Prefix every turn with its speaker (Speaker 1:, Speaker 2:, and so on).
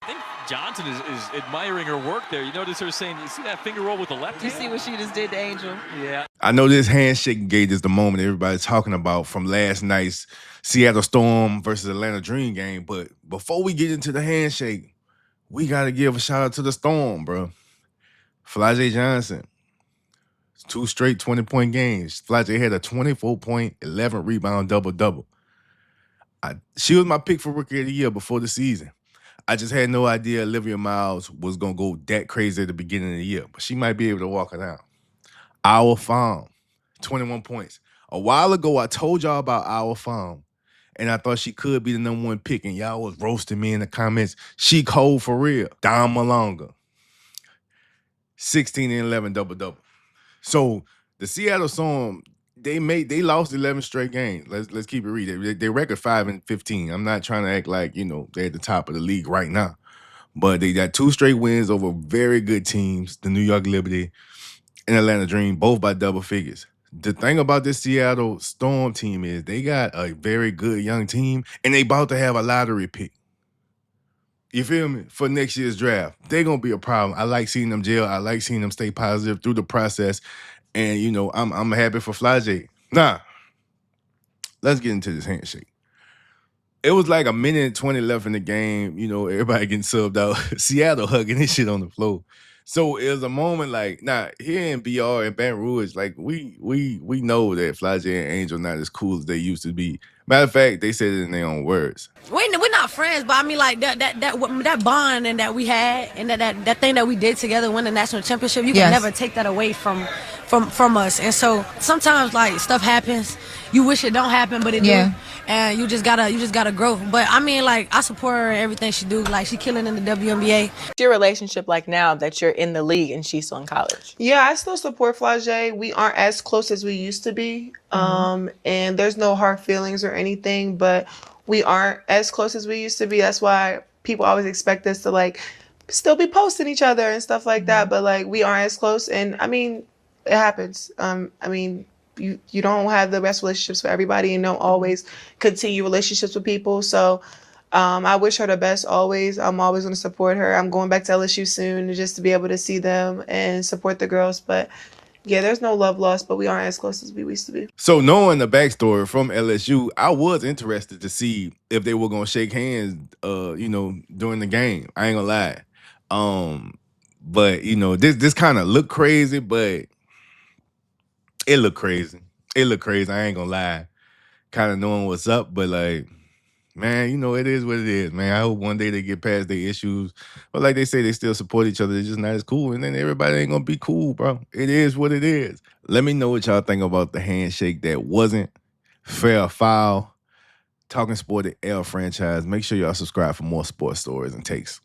Speaker 1: think Johnson is admiring her work there. You notice her saying, you see that finger roll with the left hand?
Speaker 2: You see what she just did to Angel?
Speaker 1: Yeah.
Speaker 3: I know this handshake gauge is the moment everybody's talking about from last night's Seattle Storm versus Atlanta Dream game. But before we get into the handshake, we got to give a shout out to the Storm, bro. Flau'jae Johnson. 2 straight 20-point games. Flau'jae had a 24-point, 11-rebound double-double. She was my pick for Rookie of the Year before the season. I just had no idea Olivia Miles was going to go that crazy at the beginning of the year. But she might be able to walk it down. Our Farm, 21 points. A while ago, I told y'all about Our Farm, and I thought she could be the #1 pick, and y'all was roasting me in the comments. She cold for real. Dom Malonga, 16 and 11 double-double. So the Seattle Storm, they lost 11 straight games. Let's keep it real. They record 5-15. I'm not trying to act like, they're at the top of the league right now. But they got 2 straight wins over very good teams, the New York Liberty and Atlanta Dream, both by double figures. The thing about this Seattle Storm team is they got a very good young team, and they about to have a lottery pick. You feel me? For next year's draft. They're going to be a problem. I like seeing them gel. I like seeing them stay positive through the process. And, I'm happy for Flau'jae. Nah, let's get into this handshake. It was like a minute and 20 left in the game. Everybody getting subbed out. Seattle hugging this shit on the floor. So it was a moment like, here in BR and Baton Rouge, like we know that Flau'jae and Angel not as cool as they used to be. Matter of fact, they said it in their own words.
Speaker 4: We're not friends, but I mean, like that bond and that we had, and that thing that we did together, win the national championship. You can never take that away from us. And so sometimes like stuff happens, you wish it don't happen, but it do. And you just gotta grow. But I mean, like, I support her in everything she do. Like, she killing in the WNBA.
Speaker 2: What's your relationship like now that you're in the league and she's still in college?
Speaker 5: Yeah, I still support Flau'jae. We aren't as close as we used to be. And there's no hard feelings or anything, but we aren't as close as we used to be. That's why people always expect us to like still be posting each other and stuff like that. But like, we aren't as close. And I mean, it happens. You don't have the best relationships for everybody and don't always continue relationships with people. So I wish her the best always. I'm always going to support her. I'm going back to LSU soon just to be able to see them and support the girls. But yeah, there's no love lost, but we aren't as close as we used to be.
Speaker 3: So knowing the backstory from LSU, I was interested to see if they were going to shake hands, during the game. I ain't going to lie. But, this kind of looked crazy, but it looked crazy. It looked crazy. I ain't gonna lie. Kind of knowing what's up, but like, man, it is what it is, man. I hope one day they get past their issues. But like they say, they still support each other. They're just not as cool. And then everybody ain't gonna be cool, bro. It is what it is. Let me know what y'all think about the handshake that wasn't fair or foul. Talking Sporty L franchise. Make sure y'all subscribe for more sports stories and takes.